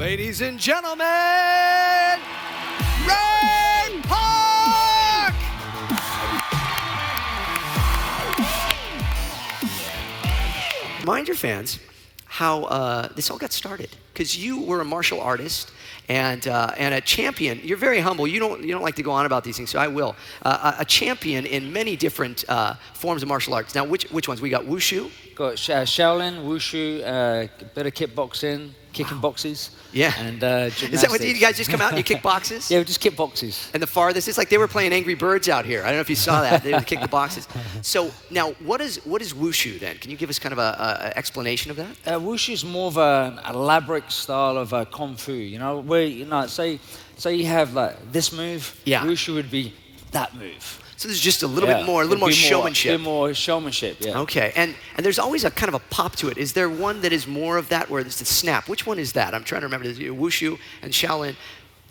Ladies and gentlemen, Ray Park! Remind your fans how this all got started, because you were a martial artist and a champion. You're very humble. You don't like to go on about these things, so I will. A champion in many different forms of martial arts. Now, which ones? We got wushu. Got Shaolin, wushu, a bit of kickboxing, kicking boxes. Yeah. And gymnastics. Is that what you guys just come out and you kick boxes? Yeah, we just kick boxes. And the farthest, it's like they were playing Angry Birds out here. I don't know if you saw that. They would kick the boxes. So now, what is wushu then? Can you give us kind of a explanation of that? Wushu is more of an elaborate style of kung fu. You know, where say you have like this move. Yeah. Wushu would be that move. So there's just a little bit more, showmanship. A bit more showmanship, yeah. Okay, and there's always a kind of a pop to it. Is there one that is more of that, where there's the snap? Which one is that? I'm trying to remember. Wushu and Shaolin,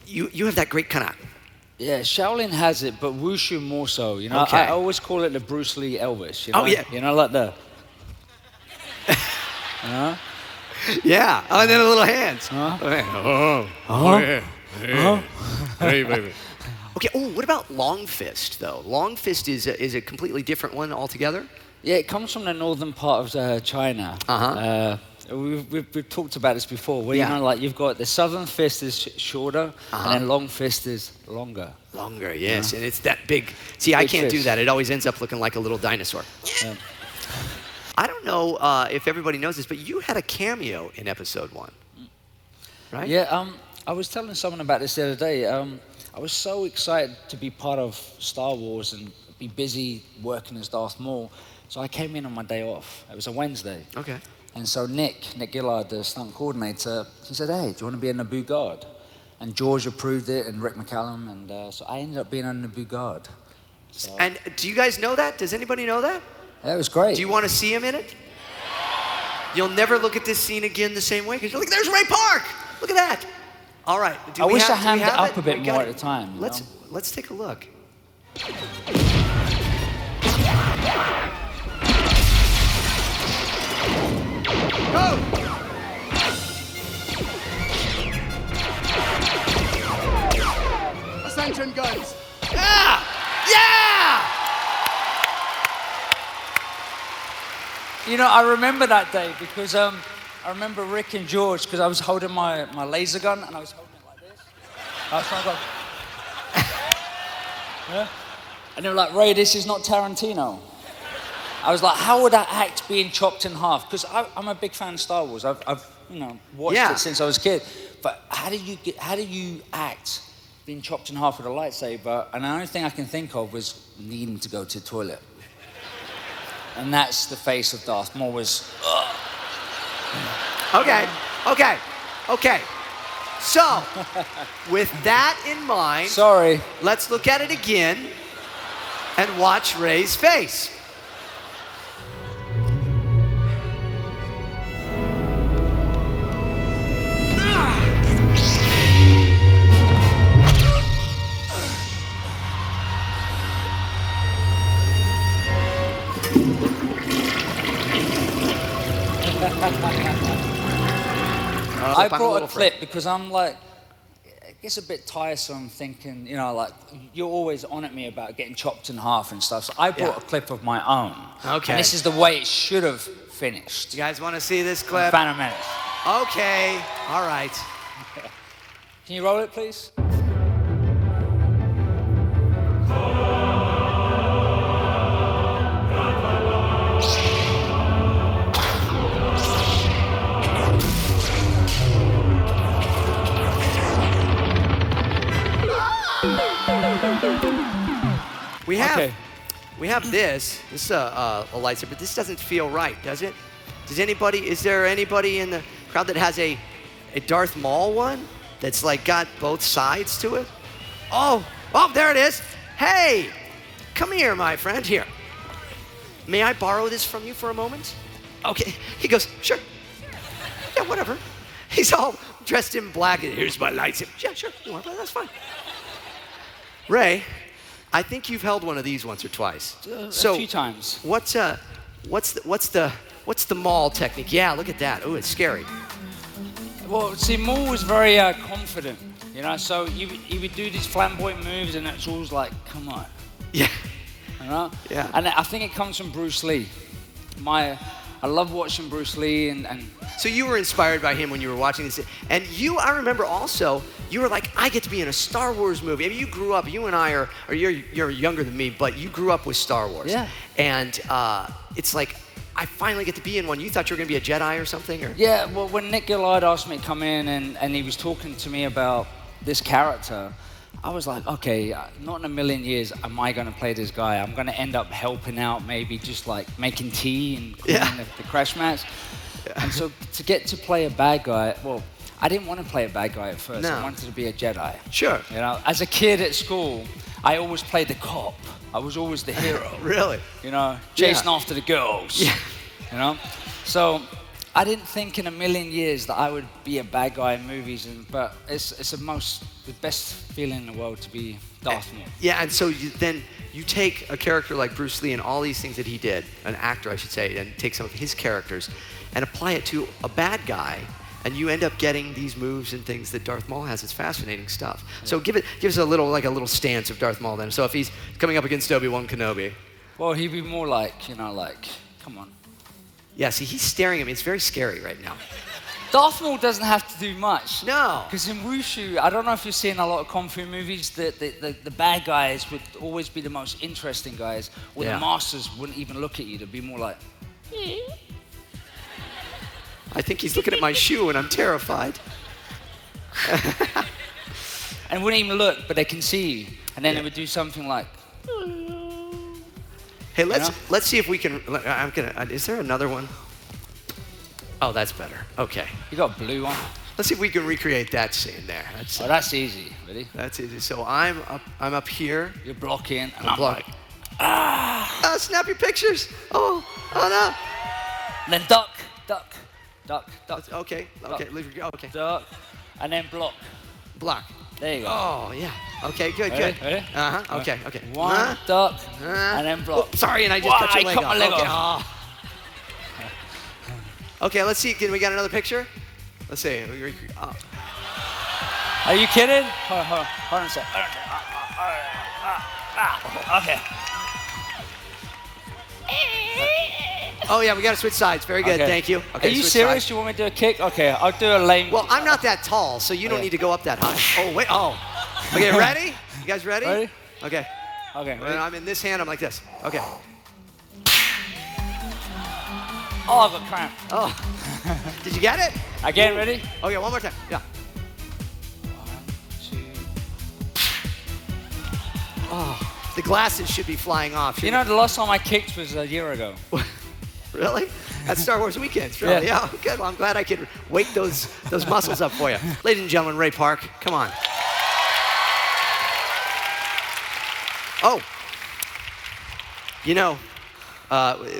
you have that great kind of... Yeah, Shaolin has it, but Wushu more so. You know, okay. I always call it the Bruce Lee Elvis. You know? Oh, yeah. You know, like the... Yeah, and then a little hands. Hey, baby. Okay, what about long fist, though? Long fist is a completely different one altogether? Yeah, it comes from the northern part of China. We've talked about this before, where you know, like you've got the southern fist is shorter, and then long fist is longer. Longer, yes, and it's that big. See, I can't do that. It always ends up looking like a little dinosaur. Yeah. I don't know if everybody knows this, but you had a cameo in episode 1, right? Yeah, I was telling someone about this the other day. I was so excited to be part of Star Wars and be busy working as Darth Maul, so I came in on my day off. It was a Wednesday. Okay. And so Nick Gillard, the stunt coordinator, he said, hey, do you want to be a Naboo guard? And George approved it, and Rick McCallum, and so I ended up being a Naboo guard. So. And do you guys know that? Does anybody know that? Yeah, it was great. Do you want to see him in it? You'll never look at this scene again the same way, because you're like, there's Ray Park! Look at that! All right. I wish I hammed it up a bit more at the time. Let's take a look. Go! Ascension guns. Yeah! Yeah! You know, I remember that day because I remember Rick and George, because I was holding my laser gun and I was holding it like this. I was trying to go. Yeah? And they were like, Ray, this is not Tarantino. I was like, how would I act being chopped in half? Because I'm a big fan of Star Wars. I've watched it since I was a kid. But how do you act being chopped in half with a lightsaber? And the only thing I can think of was needing to go to the toilet. And that's the face of Darth Maul was, ugh. Okay. So, with that in mind, let's look at it again and watch Ray's face. I brought a clip because I'm like, it gets a bit tiresome thinking, you know, like, you're always on at me about getting chopped in half and stuff. So I brought a clip of my own. Okay. And this is the way it should have finished. You guys want to see this clip? Phantom Menace. Okay, all right. Can you roll it, please? We have this. This is a lightsaber, but this doesn't feel right, does it? Is there anybody in the crowd that has a Darth Maul one that's like got both sides to it? Oh, there it is. Hey, come here, my friend, here. May I borrow this from you for a moment? Okay, he goes, sure. Yeah, whatever. He's all dressed in black, and here's my lightsaber. Yeah, sure, you want to play? That's fine. Ray, I think you've held one of these once or twice. A few times. What's the Maul technique? Yeah, look at that. Oh, it's scary. Well, see, Maul was very confident, you know. So he would do these flamboyant moves, and it's always like, come on. Yeah. You know? Yeah. And I think it comes from Bruce Lee. I love watching Bruce Lee and So you were inspired by him when you were watching this. And I remember also, you were like, I get to be in a Star Wars movie. I mean, you grew up, you and I are you're younger than me, but you grew up with Star Wars. Yeah. And it's like, I finally get to be in one. You thought you were going to be a Jedi or something? Or? Yeah, well, when Nick Gillard asked me to come in and he was talking to me about this character, I was like, okay, not in a million years am I going to play this guy. I'm going to end up helping out, maybe just like making tea and cleaning the crash mats. Yeah. And so to get to play a bad guy, well, I didn't want to play a bad guy at first. No. I wanted to be a Jedi. Sure. You know, as a kid at school, I always played the cop. I was always the hero. Really? You know, chasing after the girls. Yeah. You know? So I didn't think in a million years that I would be a bad guy in movies, but it's the best feeling in the world to be Darth Maul. Yeah, and so you take a character like Bruce Lee and all these things that he did, an actor I should say, and take some of his characters and apply it to a bad guy, and you end up getting these moves and things that Darth Maul has. It's fascinating stuff. Yeah. So give us a little stance of Darth Maul then. So if he's coming up against Obi-Wan Kenobi. Well, he'd be more like, come on. Yeah, see, he's staring at me. It's very scary right now. Darth Maul doesn't have to do much. No. Because in Wushu, I don't know if you've seen a lot of Kung Fu movies, the bad guys would always be the most interesting guys, or the masters wouldn't even look at you. They'd be more like, I think he's looking at my shoe and I'm terrified. And wouldn't even look, but they can see you. And then they would do something like, hey, let's see if we can, is there another one? Oh, that's better. Okay. You got a blue one? Let's see if we can recreate that scene there. That's easy. Ready? That's easy. So I'm up here. You're blocking, and I'm like, snap your pictures. Oh no. And then duck. Okay. Okay. Duck, and then block. Block. There you go. Oh yeah. Okay. Good. Ready? Okay. Okay. One duck, and then block. Oh, sorry, and I just cut your leg off. My leg off. Okay, let's see. Can we get another picture? Let's see. Are you kidding? Hold on a sec. Okay. Oh yeah, we got to switch sides. Very good. Okay. Thank you. Okay, are you serious? You want me to do a kick? Okay, I'll do a lame. Well, I'm not that tall, so you don't need to go up that high. Oh wait. Oh. Okay, ready? You guys ready? Ready? Okay. Okay. Ready? I'm in this hand. I'm like this. Okay. Oh, I got cramp. Oh. Did you get it? Again, ready? Okay, one more time. Yeah. 1, 2. Oh, the glasses should be flying off. You know, the last time I kicked was a year ago. Really? At Star Wars Weekends, really? Yeah. Good. Well, I'm glad I could wake those muscles up for you. Ladies and gentlemen, Ray Park, come on. Oh. You know,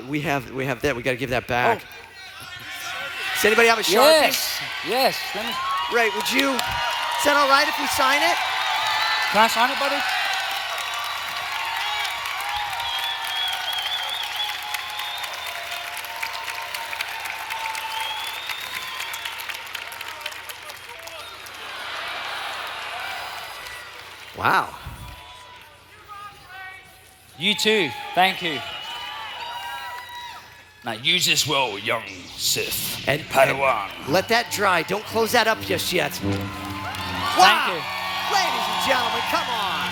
we have that. We got to give that back. Oh. Does anybody have a Sharpie? Yes. Let me... Ray, is that all right if we sign it? Can I sign it, buddy? Wow. You too. Thank you. Now use this well, young Sith and Padawan. Let that dry. Don't close that up just yet. Thank you. Ladies and gentlemen, come on.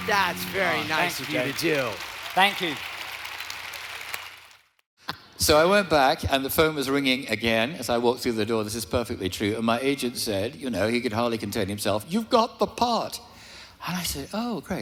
That's very nice of you to do. Thank you. So I went back, and the phone was ringing again as I walked through the door. This is perfectly true. And my agent said, he could hardly contain himself, "You've got the part." And I said, "Oh, great."